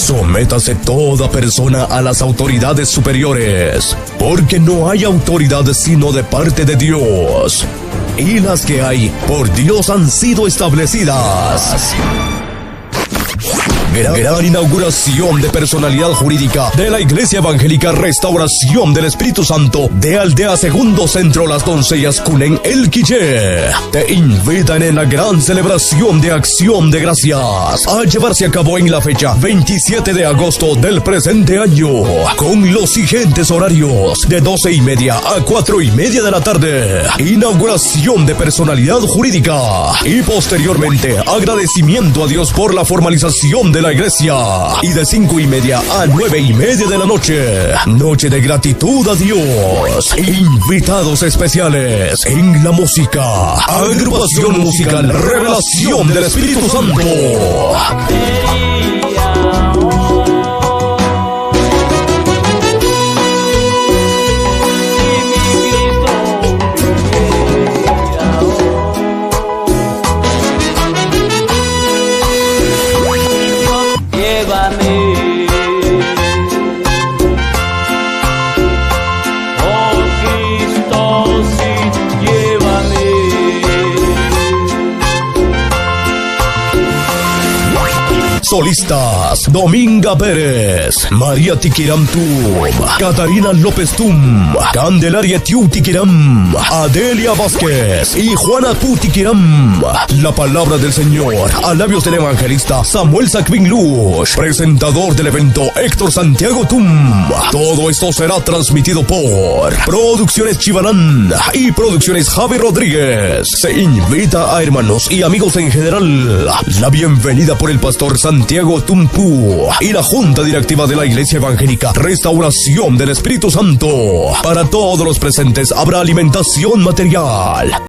Sométase toda persona a las autoridades superiores, porque no hay autoridad sino de parte de Dios, y las que hay por Dios han sido establecidas. Gran inauguración de personalidad jurídica de la Iglesia Evangélica Restauración del Espíritu Santo de Aldea Segundo Centro Las Doncellas Cunén El Quillé. Te invitan en la gran celebración de Acción de Gracias a llevarse a cabo en la fecha 27 de agosto del presente año, con los siguientes horarios: de 12:30 a 4:30 de la tarde, inauguración de personalidad jurídica, y posteriormente agradecimiento a Dios por la formalización de la iglesia, y de 5:30 a 9:30 de la noche, noche de gratitud a Dios. Invitados especiales en la música, agrupación musical Revelación del Espíritu Santo. Solistas: Dominga Pérez, María Tiquiram Tum, Catarina López Tum, Candelaria Tiu Tiquiram, Adelia Vázquez y Juana Tu Tiquiram. La palabra del Señor a labios del evangelista Samuel Sacvin Lush. Presentador del evento, Héctor Santiago Tum. Todo esto será transmitido por Producciones Chivarán y Producciones Javi Rodríguez. Se invita a hermanos y amigos en general. La bienvenida por el pastor Santiago Tumpú y la Junta Directiva de la Iglesia Evangélica Restauración del Espíritu Santo. Para todos los presentes habrá alimentación material.